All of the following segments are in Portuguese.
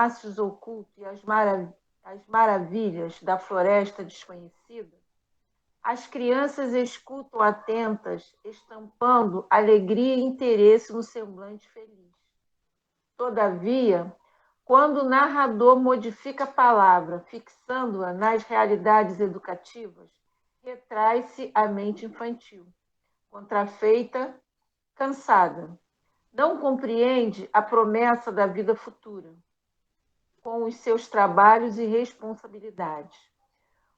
palácios ocultos e as maravilhas da floresta desconhecida, as crianças escutam atentas, estampando alegria e interesse no semblante feliz. Todavia, quando o narrador modifica a palavra, fixando-a nas realidades educativas, retrai-se a mente infantil, contrafeita, cansada. Não compreende a promessa da vida futura, com os seus trabalhos e responsabilidades.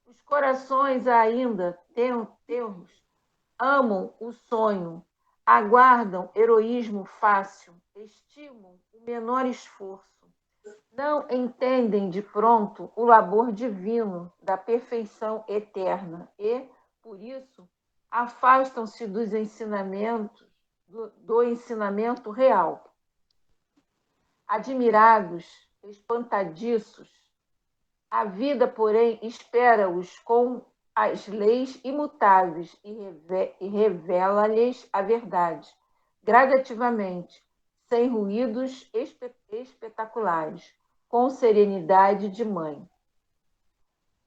Os corações ainda tenros amam o sonho, aguardam heroísmo fácil, estimam o menor esforço. Não entendem de pronto o labor divino da perfeição eterna e, por isso, afastam-se dos ensinamentos, do ensinamento real. Admirados, espantadiços, a vida, porém, espera-os com as leis imutáveis e revela-lhes a verdade, gradativamente, sem ruídos espetaculares, com serenidade de mãe.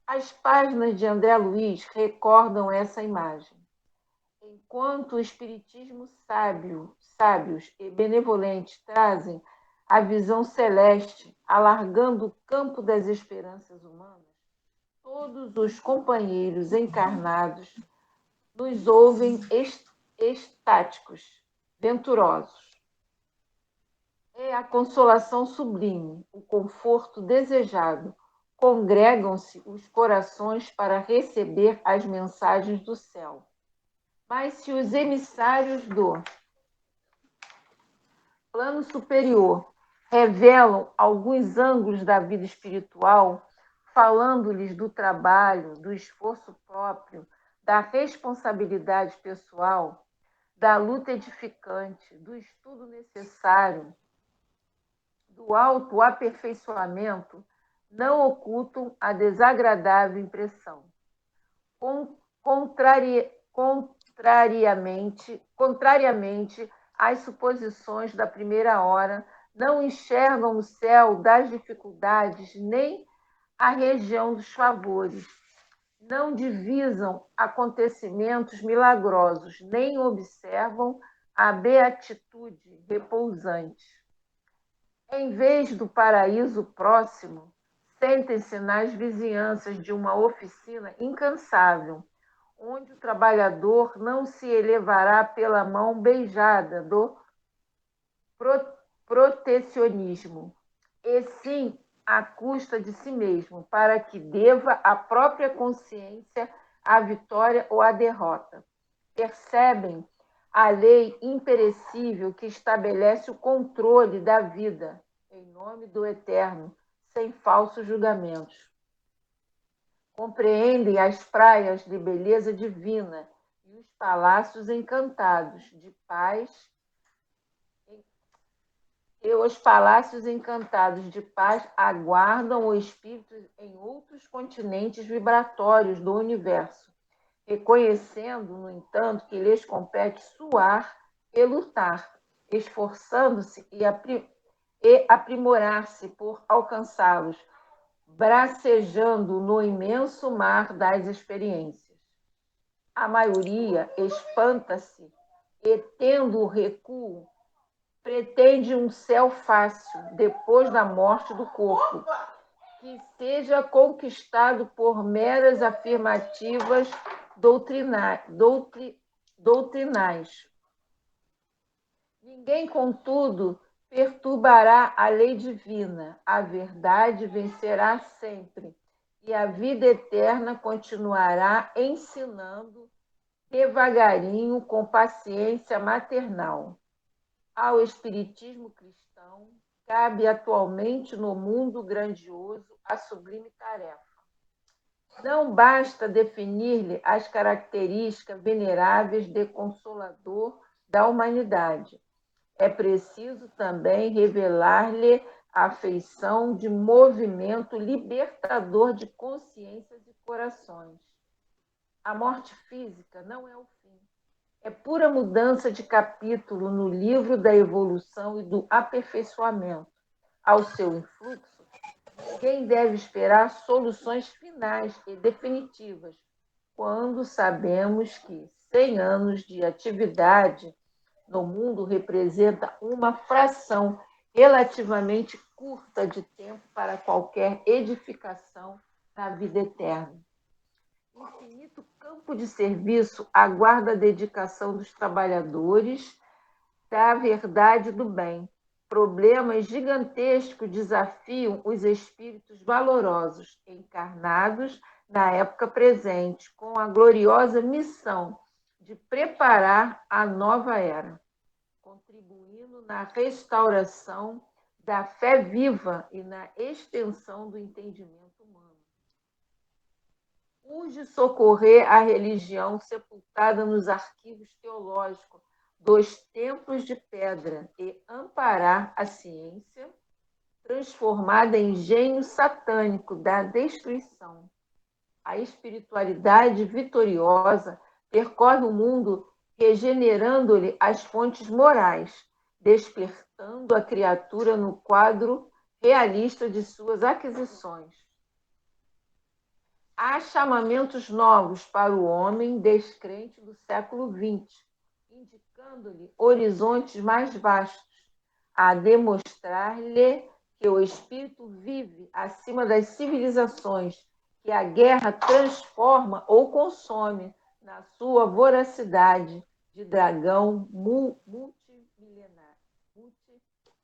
As páginas de André Luiz recordam essa imagem. Enquanto o espiritismo sábios e benevolentes trazem a visão celeste, alargando o campo das esperanças humanas, todos os companheiros encarnados nos ouvem estáticos, venturosos. É a consolação sublime, o conforto desejado. Congregam-se os corações para receber as mensagens do céu. Mas se os emissários do plano superior revelam alguns ângulos da vida espiritual, falando-lhes do trabalho, do esforço próprio, da responsabilidade pessoal, da luta edificante, do estudo necessário, do autoaperfeiçoamento, não ocultam a desagradável impressão. Contrariamente às suposições da primeira hora, não enxergam o céu das dificuldades nem a região dos favores, não divisam acontecimentos milagrosos, nem observam a beatitude repousante. Em vez do paraíso próximo, sentem-se nas vizinhanças de uma oficina incansável, onde o trabalhador não se elevará pela mão beijada do protecionismo, e sim à custa de si mesmo, para que deva à própria consciência a vitória ou a derrota. Percebem a lei imperecível que estabelece o controle da vida, em nome do Eterno, sem falsos julgamentos. Compreendem as praias de beleza divina e os palácios encantados de paz, e os palácios encantados de paz aguardam o espírito em outros continentes vibratórios do universo, reconhecendo, no entanto, que lhes compete suar e lutar, esforçando-se e aprimorar-se por alcançá-los, bracejando no imenso mar das experiências. A maioria espanta-se e, tendo o recuo, pretende um céu fácil depois da morte do corpo, que seja conquistado por meras afirmativas doutrinais. Ninguém, contudo, perturbará a lei divina. A verdade vencerá sempre e a vida eterna continuará ensinando devagarinho, com paciência maternal. Ao espiritismo cristão, cabe atualmente no mundo grandioso a sublime tarefa. Não basta definir-lhe as características veneráveis de consolador da humanidade. É preciso também revelar-lhe a feição de movimento libertador de consciências e corações. A morte física não é o fim. É pura mudança de capítulo no livro da evolução e do aperfeiçoamento. Ao seu influxo, ninguém deve esperar soluções finais e definitivas, quando sabemos que 100 anos de atividade no mundo representa uma fração relativamente curta de tempo para qualquer edificação na vida eterna. Infinito campo de serviço aguarda a dedicação dos trabalhadores da verdade e do bem. Problemas gigantescos desafiam os espíritos valorosos encarnados na época presente, com a gloriosa missão de preparar a nova era, contribuindo na restauração da fé viva e na extensão do entendimento humano. Urge socorrer a religião sepultada nos arquivos teológicos dos templos de pedra e amparar a ciência transformada em gênio satânico da destruição. A espiritualidade vitoriosa percorre o mundo regenerando-lhe as fontes morais, despertando a criatura no quadro realista de suas aquisições. Há chamamentos novos para o homem descrente do século XX, indicando-lhe horizontes mais vastos, a demonstrar-lhe que o espírito vive acima das civilizações, que a guerra transforma ou consome na sua voracidade de dragão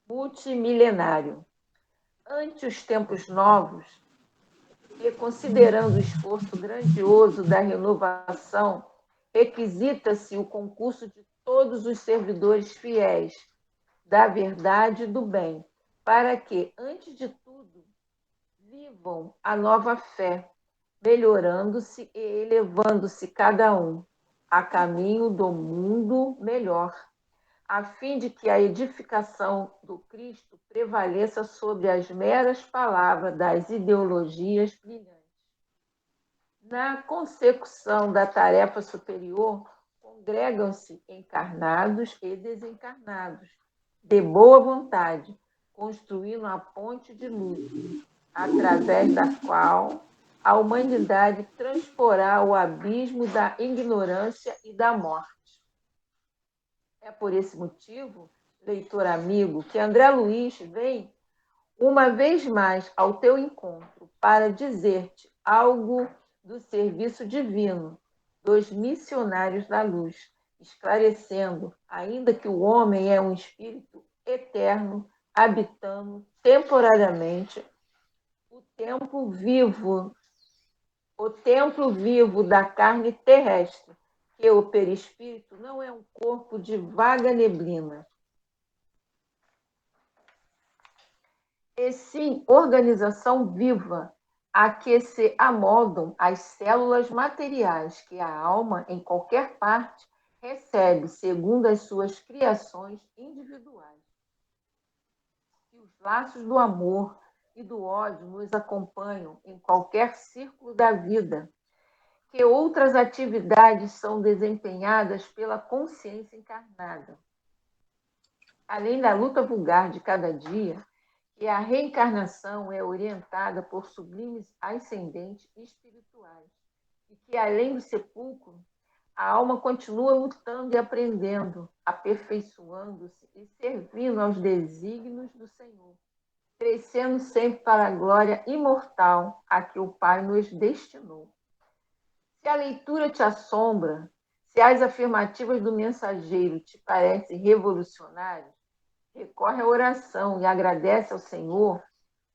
multimilenário. Ante os tempos novos, e considerando o esforço grandioso da renovação, requisita-se o concurso de todos os servidores fiéis da verdade e do bem, para que, antes de tudo, vivam a nova fé, melhorando-se e elevando-se cada um a caminho do mundo melhor, a fim de que a edificação do Cristo prevaleça sobre as meras palavras das ideologias brilhantes. Na consecução da tarefa superior, congregam-se encarnados e desencarnados, de boa vontade, construindo a ponte de luz, através da qual a humanidade transporá o abismo da ignorância e da morte. É por esse motivo, leitor amigo, que André Luiz vem uma vez mais ao teu encontro para dizer-te algo do serviço divino dos missionários da luz, esclarecendo, ainda que o homem é um espírito eterno, habitando temporariamente o templo vivo da carne terrestre, que o perispírito não é um corpo de vaga neblina, e sim organização viva, a que se amoldam as células materiais que a alma, em qualquer parte, recebe segundo as suas criações individuais. E os laços do amor e do ódio nos acompanham em qualquer círculo da vida, que outras atividades são desempenhadas pela consciência encarnada. Além da luta vulgar de cada dia, que a reencarnação é orientada por sublimes ascendentes espirituais, e que, além do sepulcro, a alma continua lutando e aprendendo, aperfeiçoando-se e servindo aos desígnios do Senhor, crescendo sempre para a glória imortal a que o Pai nos destinou. Se a leitura te assombra, se as afirmativas do mensageiro te parecem revolucionárias, recorre à oração e agradece ao Senhor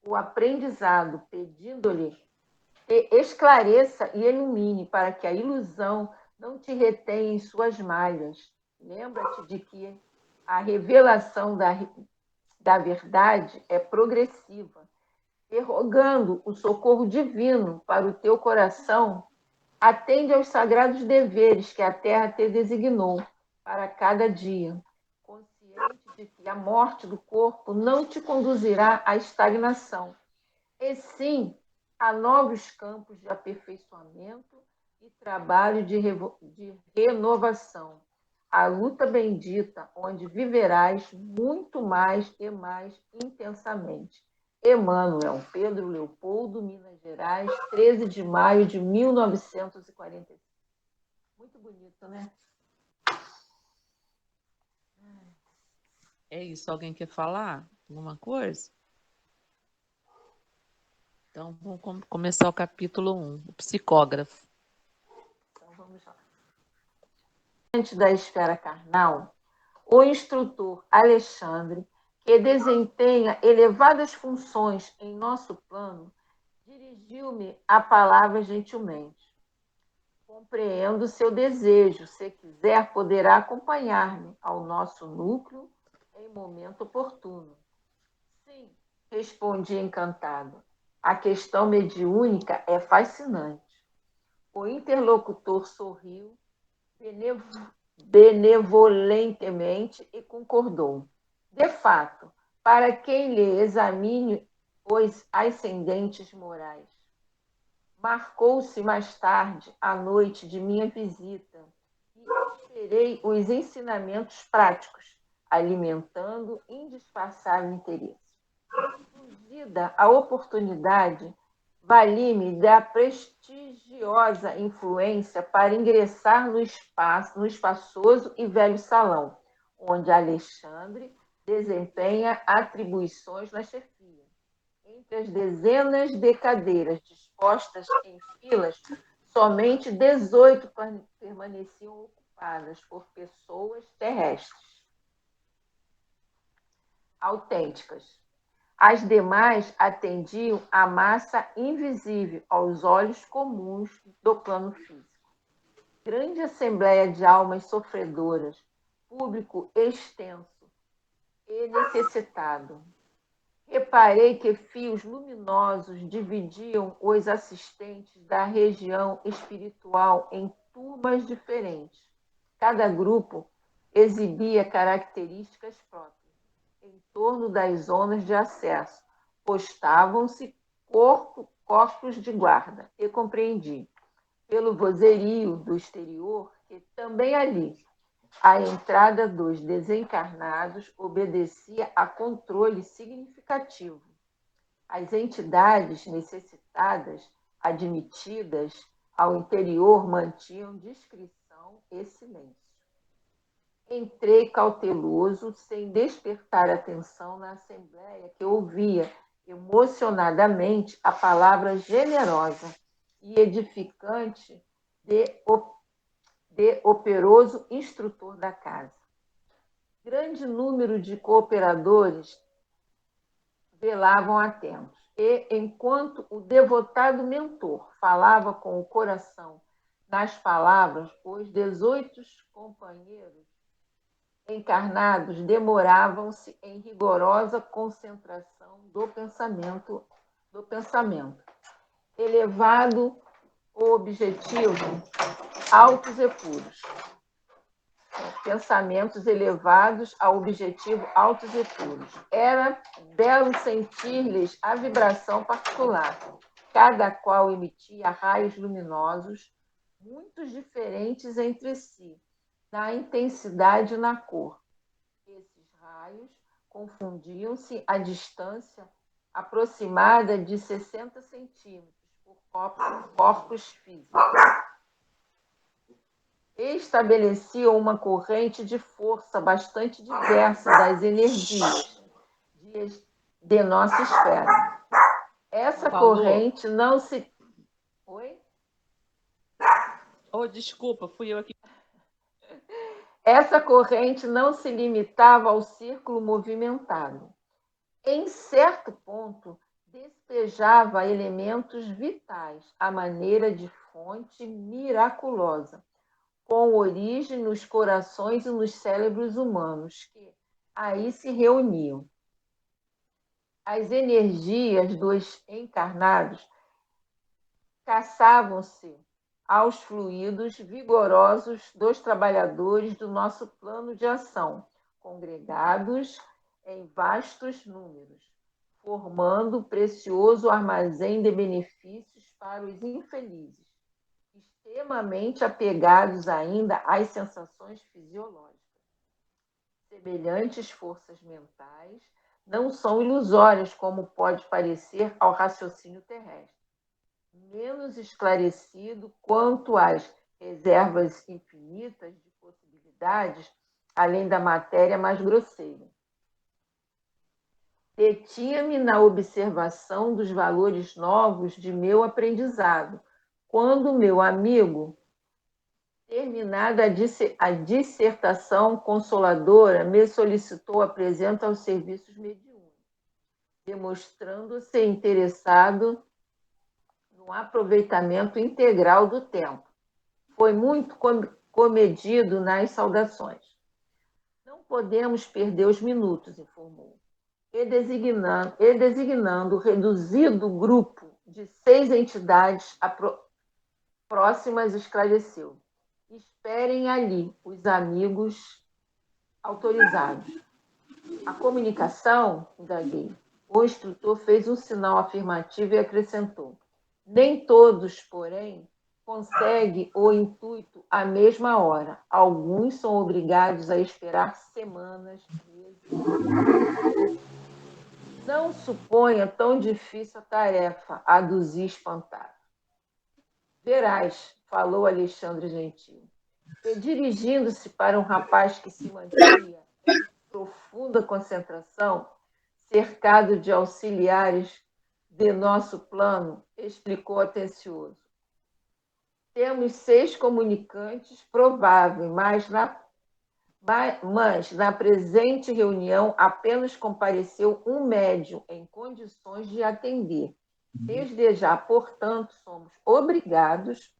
o aprendizado, pedindo-lhe que esclareça e ilumine para que a ilusão não te retenha em suas malhas. Lembra-te de que a revelação da verdade é progressiva, e rogando o socorro divino para o teu coração, atende aos sagrados deveres que a terra te designou para cada dia, consciente de que a morte do corpo não te conduzirá à estagnação, e sim a novos campos de aperfeiçoamento e trabalho de renovação, a luta bendita onde viverás muito mais e mais intensamente. Emanuel, Pedro Leopoldo, Minas Gerais, 13 de maio de 1945. Muito bonito, né? É isso. Alguém quer falar alguma coisa? Então, vamos começar o capítulo 1, o psicógrafo. Então, vamos lá. Antes da esfera carnal, o instrutor Alexandre, que desempenha elevadas funções em nosso plano, dirigiu-me a palavra gentilmente. Compreendo seu desejo. Se quiser, poderá acompanhar-me ao nosso núcleo em momento oportuno. Sim, respondi encantado. A questão mediúnica é fascinante. O interlocutor sorriu benevolentemente e concordou. De fato, para quem lhe examine os ascendentes morais. Marcou-se mais tarde a noite de minha visita e esperei os ensinamentos práticos, alimentando indispensável interesse. Surgida a oportunidade, vali-me da prestigiosa influência para ingressar no espaçoso e velho salão, onde Alexandre desempenha atribuições na chefia. Entre as dezenas de cadeiras dispostas em filas, somente 18 permaneciam ocupadas por pessoas terrestres, autênticas. As demais atendiam à massa invisível aos olhos comuns do plano físico. Grande assembleia de almas sofredoras, público extenso e necessitado. Reparei que fios luminosos dividiam os assistentes da região espiritual em turmas diferentes. Cada grupo exibia características próprias. Em torno das zonas de acesso, postavam-se corpos de guarda. E compreendi, pelo vozerio do exterior, que também ali a entrada dos desencarnados obedecia a controle significativo. As entidades necessitadas, admitidas ao interior, mantinham discrição e silêncio. Entrei cauteloso, sem despertar atenção na assembleia, que ouvia emocionadamente a palavra generosa e edificante de operoso instrutor da casa. Grande número de cooperadores velavam atentos, e, enquanto o devotado mentor falava com o coração nas palavras, os 18 companheiros encarnados demoravam-se em rigorosa concentração do pensamento, elevado o objetivo altos e puros. Pensamentos elevados ao objetivo altos e puros. Era belo sentir-lhes a vibração particular. Cada qual emitia raios luminosos, muito diferentes entre si, na intensidade e na cor. Esses raios confundiam-se à distância aproximada de 60 centímetros por corpos físicos. Estabeleciam uma corrente de força bastante diversa das energias de nossa esfera. Essa corrente não se... Oi? Oh, desculpa, fui eu aqui. Essa corrente não se limitava ao círculo movimentado. Em certo ponto, despejava elementos vitais, à maneira de fonte miraculosa, com origem nos corações e nos cérebros humanos, que aí se reuniam. As energias dos encarnados caçavam-se aos fluidos vigorosos dos trabalhadores do nosso plano de ação, congregados em vastos números, formando precioso armazém de benefícios para os infelizes, extremamente apegados ainda às sensações fisiológicas. Semelhantes forças mentais não são ilusórias, como pode parecer ao raciocínio terrestre. Menos esclarecido quanto às reservas infinitas de possibilidades, além da matéria mais grosseira. Detinha-me na observação dos valores novos de meu aprendizado, quando meu amigo, terminada a dissertação consoladora, me solicitou a presença aos serviços mediúnicos, demonstrando-se interessado no aproveitamento integral do tempo. Foi muito comedido nas saudações. Não podemos perder os minutos, informou. E designando o reduzido grupo de 6 entidades próximas, esclareceu. Esperem ali os amigos autorizados. A comunicação, indaguei. O instrutor fez um sinal afirmativo e acrescentou. Nem todos, porém, conseguem o intuito à mesma hora. Alguns são obrigados a esperar semanas, meses. Não suponha tão difícil a tarefa, aduzir espantado. Verás, falou Alexandre Gentil, e dirigindo-se para um rapaz que se mantinha em profunda concentração, cercado de auxiliares de nosso plano, explicou atencioso. Temos 6 comunicantes prováveis, mas na presente reunião apenas compareceu um médium em condições de atender. Desde já, portanto, somos obrigados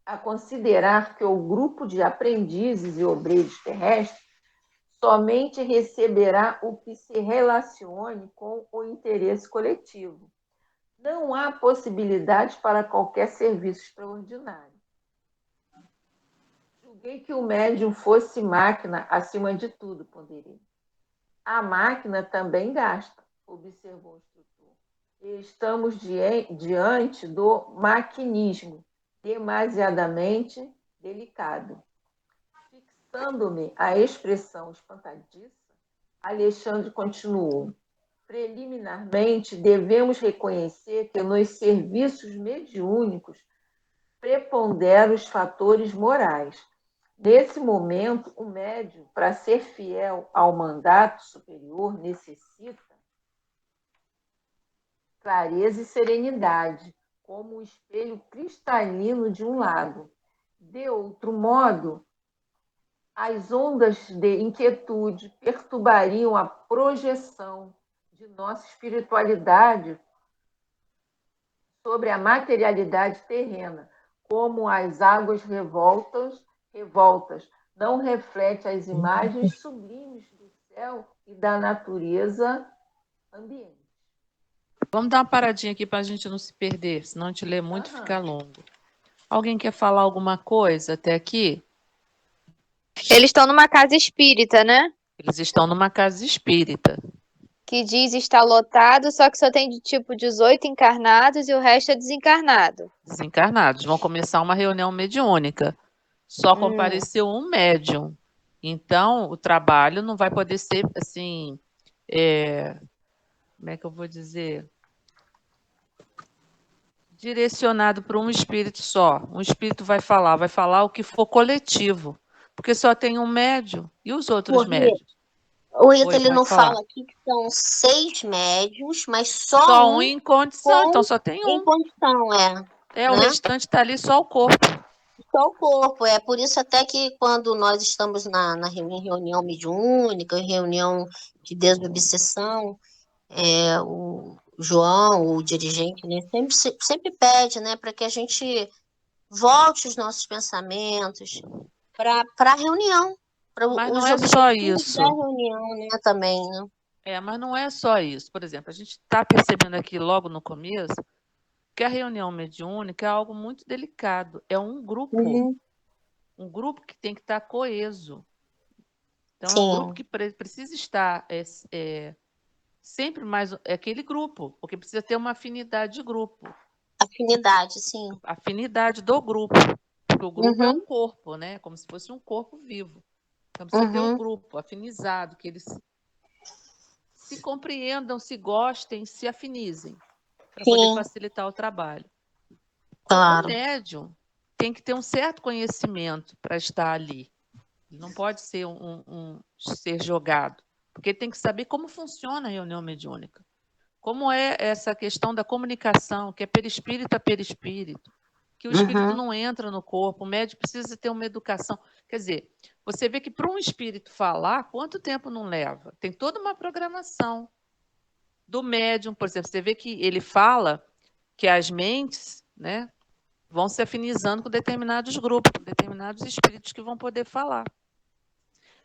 a considerar que o grupo de aprendizes e obreiros terrestres somente receberá o que se relacione com o interesse coletivo. Não há possibilidade para qualquer serviço extraordinário. Julguei que o médium fosse máquina acima de tudo, ponderei. A máquina também gasta, observou o instrutor. E estamos diante do maquinismo, demasiadamente delicado. Fixando-me a expressão espantadiça, Alexandre continuou. Preliminarmente, devemos reconhecer que nos serviços mediúnicos preponderam os fatores morais. Nesse momento, o médium, para ser fiel ao mandato superior, necessita clareza e serenidade, como o espelho cristalino de um lago. De outro modo, as ondas de inquietude perturbariam a projeção de nossa espiritualidade sobre a materialidade terrena, como as águas revoltas não refletem as imagens sublimes do céu e da natureza ambiente. Vamos dar uma paradinha aqui para a gente não se perder, senão a gente lê muito e fica longo. Alguém quer falar alguma coisa até aqui? Eles estão numa casa espírita, né? Eles estão numa casa espírita. Que diz estar lotado, só que só tem de tipo 18 encarnados e o resto é desencarnado. Desencarnados. Vão começar uma reunião mediúnica. Só compareceu um médium. Então, o trabalho não vai poder ser assim. Como é que eu vou dizer? Direcionado para um espírito só. Um espírito vai falar o que for coletivo. Porque só tem um médium. E os outros médios? O Rita, ele pode não falar. fala aqui que são 6 médios, mas só Só um um em condição, então só tem em um. condição, O né? restante está ali só o corpo. Só o corpo. É por isso até que quando nós estamos em reunião mediúnica, em reunião de desobsessão, o João, o dirigente, né, sempre pede, né, para que a gente volte os nossos pensamentos para a reunião, para Mas os não é só objetivos isso. da reunião, né, também, né? Mas não é só isso. Por exemplo, a gente está percebendo aqui logo no começo que a reunião mediúnica é algo muito delicado. É um grupo. Uhum. Um grupo que tem que estar coeso. Então, é um Sim. grupo que precisa estar sempre mais aquele grupo, porque precisa ter uma afinidade de grupo. Afinidade, sim. Afinidade do grupo. Porque o grupo é um corpo, né? Como se fosse um corpo vivo. Então, precisa ter um grupo afinizado, que eles se se compreendam, se gostem, se afinizem, para poder Sim, facilitar o trabalho. O claro. médium tem que ter um certo conhecimento para estar ali. Não pode ser ser jogado, porque ele tem que saber como funciona a reunião mediúnica. Como é essa questão da comunicação, que é perispírito a perispírito, que o espírito Uhum, não entra no corpo, o médium precisa ter uma educação. Quer dizer, você vê que para um espírito falar, quanto tempo não leva? Tem toda uma programação do médium, por exemplo, você vê que ele fala que as mentes, né, vão se afinizando com determinados grupos, com determinados espíritos que vão poder falar.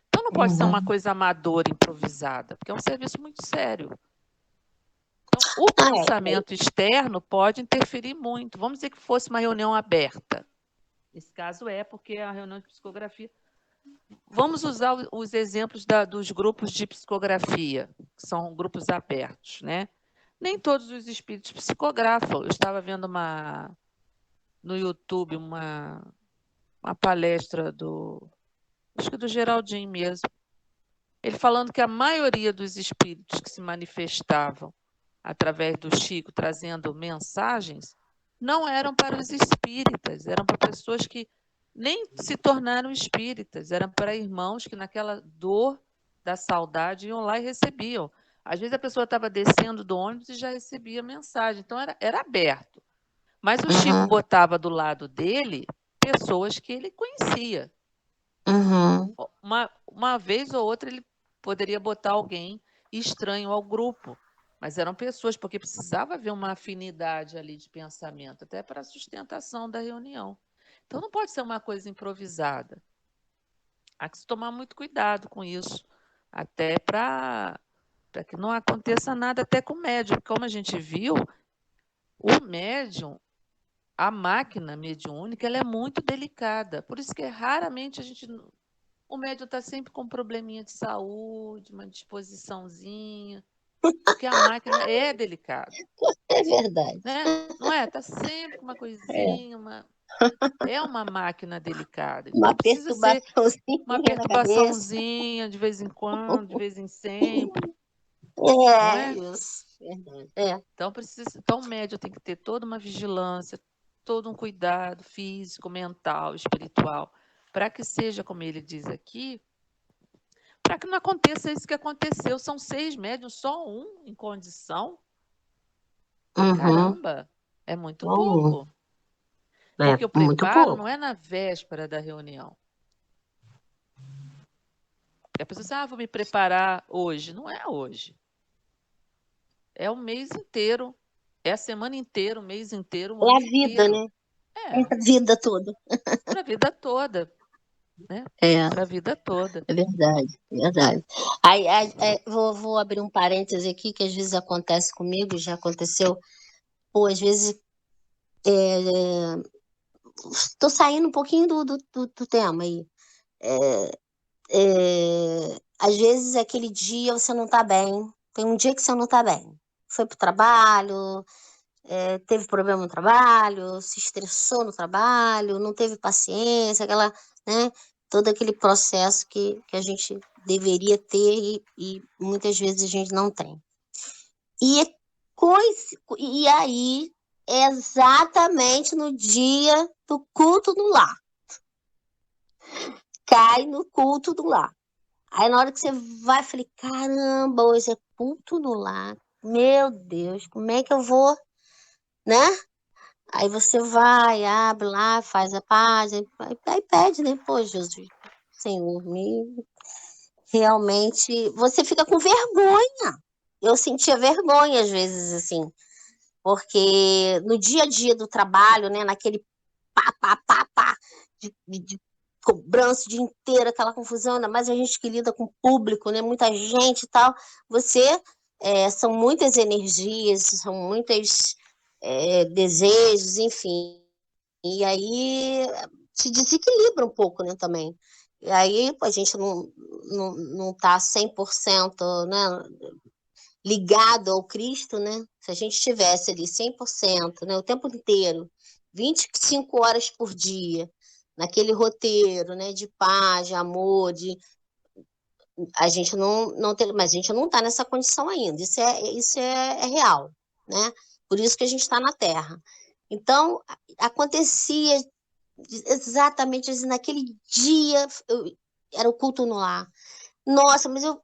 Então não pode ser uma uhum. coisa amadora, improvisada, porque é um serviço muito sério. Então, o Ah, pensamento externo pode interferir muito. Vamos dizer que fosse uma reunião aberta. Nesse caso porque a reunião de psicografia. Vamos usar os exemplos dos grupos de psicografia, que são grupos abertos, né? Nem todos os espíritos psicografam. Eu estava vendo no YouTube uma palestra acho que do Geraldinho mesmo. Ele falando que a maioria dos espíritos que se manifestavam através do Chico, trazendo mensagens, não eram para os espíritas, eram para pessoas que nem se tornaram espíritas, eram para irmãos que naquela dor da saudade iam lá e recebiam. Às vezes a pessoa estava descendo do ônibus e já recebia mensagem, então era aberto. Mas o Chico Uhum, botava do lado dele pessoas que ele conhecia. uhum. Uma vez ou outra ele poderia botar alguém estranho ao grupo, mas eram pessoas, porque precisava haver uma afinidade ali de pensamento, até para a sustentação da reunião. Então não pode ser uma coisa improvisada. Há que se tomar muito cuidado com isso, até para que não aconteça nada até com o médium. Como a gente viu, o médium, a máquina mediúnica, ela é muito delicada. Por isso que raramente o médium está sempre com um probleminha de saúde, uma disposiçãozinha, porque a máquina é delicada, É verdade. né? Não é? Está sempre com uma É. coisinha, é uma máquina delicada. Uma Então precisa ser uma perturbaçãozinha na cabeça. perturbaçãozinha de vez em quando, de vez em sempre, não É, é? isso. Verdade. É. Então o médium tem que ter toda uma vigilância, todo um cuidado físico, mental, espiritual, para que seja, como ele diz aqui, para que não aconteça isso que aconteceu. São 6 médiums, só um em condição. Uhum. Caramba, é muito Uhum. pouco. É Porque o muito preparo não pouco. é na véspera da reunião. Porque a pessoa diz, vou me preparar hoje. Não é hoje. É o mês inteiro. É a semana inteira, o mês inteiro, o É a ano vida, inteiro. né? É É, a vida toda. para a vida toda, né? É, Para a vida toda. é verdade, é verdade. Aí, vou abrir um parêntese aqui, que às vezes acontece comigo, já aconteceu. Pô, às vezes estou saindo um pouquinho do tema aí. Às vezes aquele dia você não está bem, tem um dia que você não está bem. Foi para o trabalho, teve problema no trabalho, se estressou no trabalho, não teve paciência, né, todo aquele processo que a gente deveria ter e muitas vezes a gente não tem. E, e aí, é exatamente no dia do culto no lar, cai no culto do lar. Aí na hora que você vai, eu falei, caramba, hoje é culto no lar. Meu Deus, como é que eu vou, né? Aí você vai, abre lá, faz a página, aí pede, né? Pô, Jesus, Senhor, realmente, você fica com vergonha. Eu sentia vergonha às vezes, assim, porque no dia a dia do trabalho, né, naquele pá, de cobrança o dia inteiro, aquela confusão, ainda mais a gente que lida com o público, né, muita gente e tal, são muitas energias, são muitos desejos, enfim, e aí se desequilibra um pouco, né, também. E aí a gente não tá 100%, né, ligado ao Cristo, né? Se a gente estivesse ali 100%, né, o tempo inteiro, 25 horas por dia, naquele roteiro, né, de paz, de amor, a gente não tem, mas a gente não está nessa condição ainda. Isso é real, né? Por isso que a gente está na Terra. Então, acontecia exatamente assim, naquele dia, era o culto no lar. Nossa, mas eu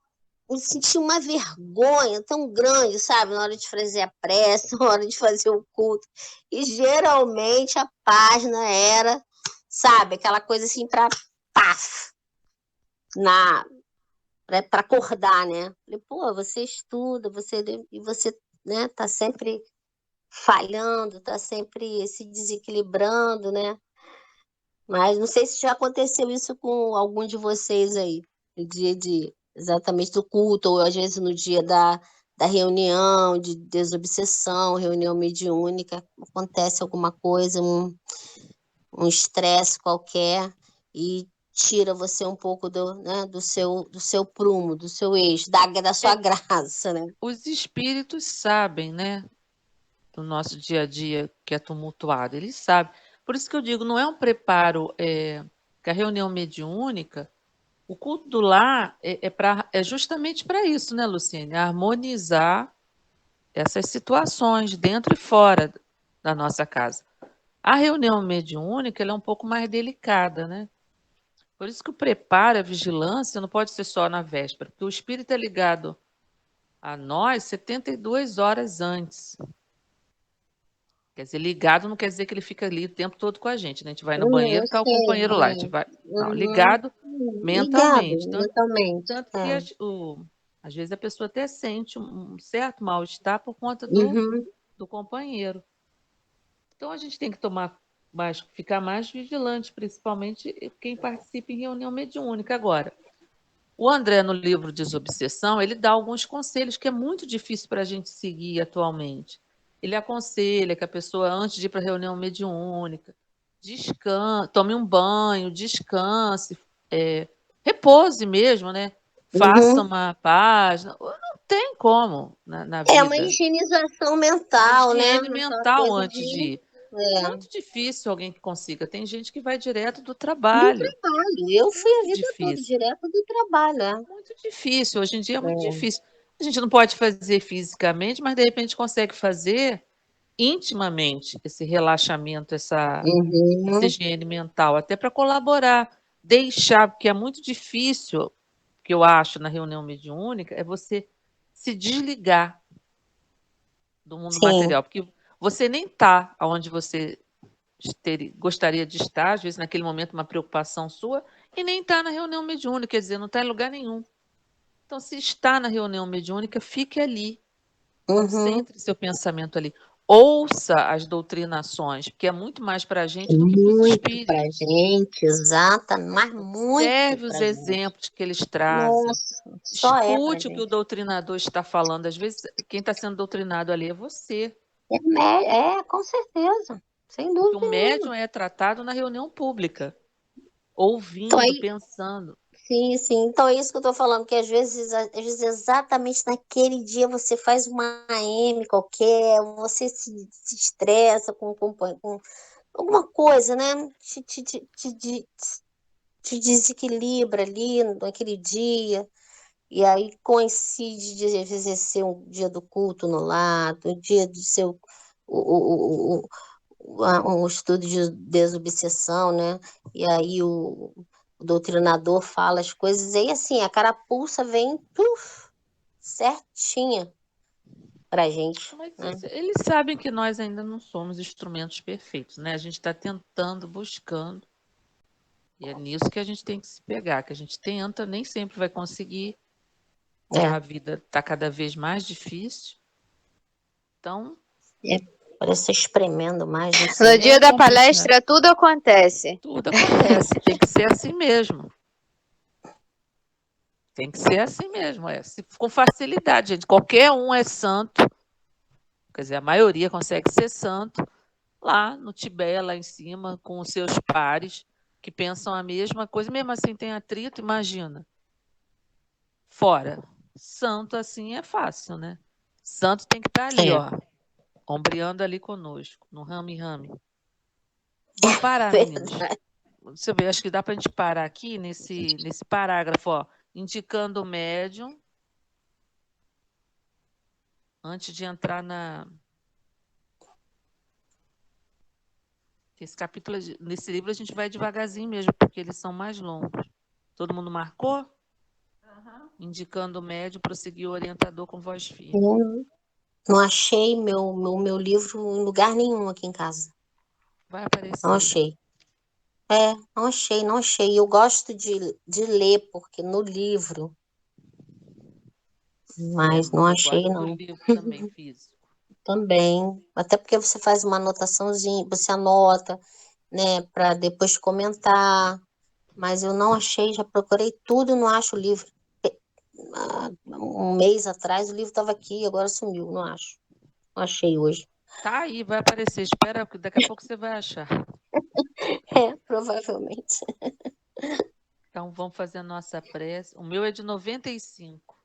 me senti uma vergonha tão grande, sabe? Na hora de fazer a prece, na hora de fazer o culto. E geralmente a página era, sabe, aquela coisa assim para paf, para acordar, né? Falei, pô, você estuda, e você, né, tá sempre falhando, tá sempre se desequilibrando, né? Mas não sei se já aconteceu isso com algum de vocês aí, no dia exatamente do culto, ou às vezes no dia da reunião de desobsessão, reunião mediúnica, acontece alguma coisa, um estresse qualquer, e tira você um pouco né, do seu prumo, do seu eixo, da sua graça, né? Os espíritos sabem, né, do nosso dia a dia que é tumultuado, eles sabem. Por isso que eu digo, não é um preparo, que a reunião mediúnica, o culto do lar é justamente para isso, né, Luciene? Harmonizar essas situações dentro e fora da nossa casa. A reunião mediúnica ela é um pouco mais delicada, né? Por isso que o preparo, a vigilância, não pode ser só na véspera, porque o espírito é ligado a nós 72 horas antes. Quer dizer, ligado não quer dizer que ele fica ali o tempo todo com a gente, né? A gente vai no Eu banheiro, está o sei, companheiro lá. A gente vai... Não, Uhum. ligado Ligado mentalmente. mentalmente. Tanto que às vezes a pessoa até sente um certo mal-estar por conta Uhum. do companheiro. Então a gente tem que ficar mais vigilante, principalmente quem participa em reunião mediúnica. Agora, o André, no livro Desobsessão, ele dá alguns conselhos que é muito difícil para a gente seguir atualmente. Ele aconselha que a pessoa, antes de ir para a reunião mediúnica, tome um banho, descanse, repouse mesmo, né? Faça Uhum. uma página. Não tem como na É uma vida. higienização Uma mental, né? higiene Aquela mental coisa antes de de. ir. É, Muito difícil alguém que consiga. Tem gente que vai direto do do trabalho. trabalho. Eu fui a Muito vida toda difícil. direto do trabalho, Muito difícil. Hoje em dia é muito é. difícil. A gente não pode fazer fisicamente, mas de repente consegue fazer intimamente esse relaxamento, essa Uhum. higiene mental, até para colaborar. Deixar, porque é muito difícil, que eu acho, na reunião mediúnica, é você se desligar do mundo Sim. material, porque você nem está onde você gostaria de estar, às vezes naquele momento uma preocupação sua, e nem está na reunião mediúnica, quer dizer, não está em lugar nenhum. Então, se está na reunião mediúnica, fique ali, Uhum. concentre seu pensamento ali. Ouça as doutrinações, porque é muito mais para a gente do que para os Muito pra espíritos. gente, exata, mas muito Observe os pra gente. exemplos que eles trazem. Nossa, só é pra Escute o que o gente. doutrinador está falando. Às vezes, quem está sendo doutrinado ali é você. Com certeza, sem Porque o dúvida nenhuma. médium é tratado na reunião pública, Então, ouvindo, aí, pensando. sim, sim. Então, é isso que eu tô falando, que às vezes exatamente naquele dia você faz uma AM qualquer, você se estressa com alguma coisa, né? Te desequilibra ali naquele dia. E aí coincide de às vezes ser um dia do culto no lar, o dia do seu o estudo de desobsessão, né? E aí o doutrinador fala as coisas, e aí assim, a carapuça vem puf, certinha pra gente, Mas né? eles sabem que nós ainda não somos instrumentos perfeitos, né? A gente está tentando, buscando. E é nisso que a gente tem que se pegar, que a gente tenta, nem sempre vai conseguir, né? É, A vida está cada vez mais difícil. Então, é, parece espremendo mais, não No sei. dia da palestra, tudo acontece. tudo acontece. Tem que ser assim mesmo. Tem que ser assim mesmo. Com facilidade, gente. Qualquer um é santo. Quer dizer, a maioria consegue ser santo lá no Tibete, lá em cima, com os seus pares, que pensam a mesma coisa. Mesmo assim, tem atrito, imagina. Fora. Santo assim é fácil, né? Santo tem que estar ali, É, ó, ombreando ali conosco, no rame-rame. Vamos parar, meninas. verdade. Você vê, acho que dá para a gente parar aqui nesse parágrafo, ó. indicando o médium, antes de entrar na... Nesse livro a gente vai devagarzinho mesmo, porque eles são mais longos. Todo mundo marcou? Aham. Indicando o médium, prosseguiu o orientador com voz firme. Não achei meu livro em lugar nenhum aqui em casa. Vai Não aparecer. achei. Não achei. Eu gosto de ler, porque no livro, mas não Eu achei, gosto do não. livro também, físico. Também. Até porque você faz uma anotaçãozinha, você anota, né, para depois comentar. Mas eu não achei, já procurei tudo, não acho o livro. Um mês atrás o livro estava aqui, agora sumiu, não acho. Não achei hoje. Tá aí, vai aparecer. Espera, porque daqui a pouco você vai achar. Provavelmente. Então, vamos fazer a nossa prece. O meu é de 95.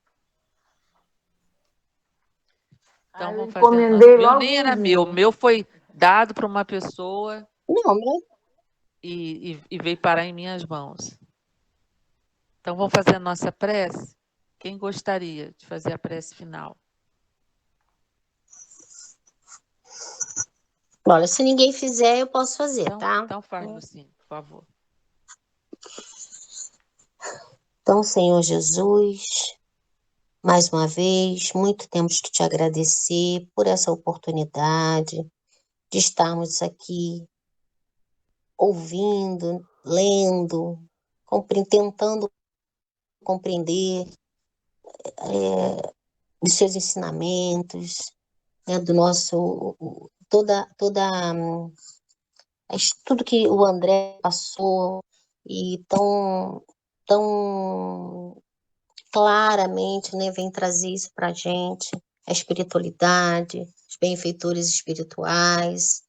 Então, Aí eu vamos fazer a nossa... encomendei Meu logo nem um era meu. O vinho. meu foi dado para uma pessoa Não, meu e veio parar em minhas mãos. Então, vamos fazer a nossa prece? Quem gostaria de fazer a prece final? Olha, se ninguém fizer, eu posso fazer, tá? Então faz, Lucinho, por favor. Então, Senhor Jesus, mais uma vez, muito temos que te agradecer por essa oportunidade de estarmos aqui ouvindo, lendo, tentando compreender os seus ensinamentos, né, do nosso tudo que o André passou e tão claramente, né, vem trazer isso para a gente, a espiritualidade, os benfeitores espirituais,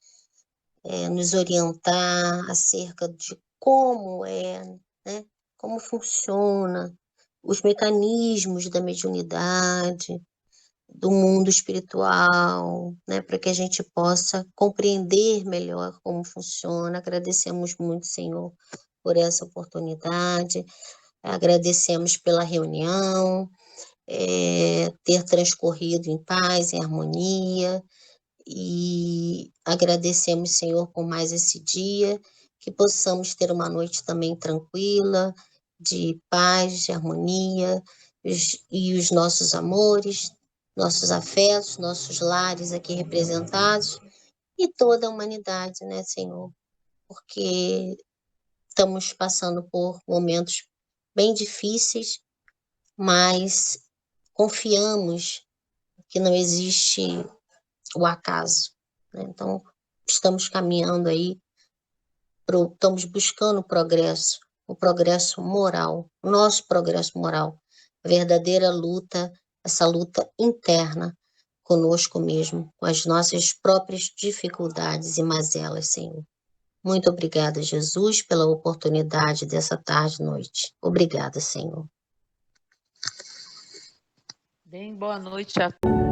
nos orientar acerca de como né, como funciona, os mecanismos da mediunidade, do mundo espiritual, né, para que a gente possa compreender melhor como funciona. Agradecemos muito, Senhor, por essa oportunidade, agradecemos pela reunião, ter transcorrido em paz, em harmonia, e agradecemos, Senhor, por mais esse dia, que possamos ter uma noite também tranquila, de paz, de harmonia, e os nossos amores, nossos afetos, nossos lares aqui representados, e toda a humanidade, né, Senhor? Porque estamos passando por momentos bem difíceis, mas confiamos que não existe o acaso, né? Então, estamos caminhando aí, estamos buscando o progresso moral, o nosso progresso moral, a verdadeira luta, essa luta interna conosco mesmo, com as nossas próprias dificuldades e mazelas, Senhor. Muito obrigada, Jesus, pela oportunidade dessa tarde e noite. Obrigada, Senhor. Bem, boa noite a todos.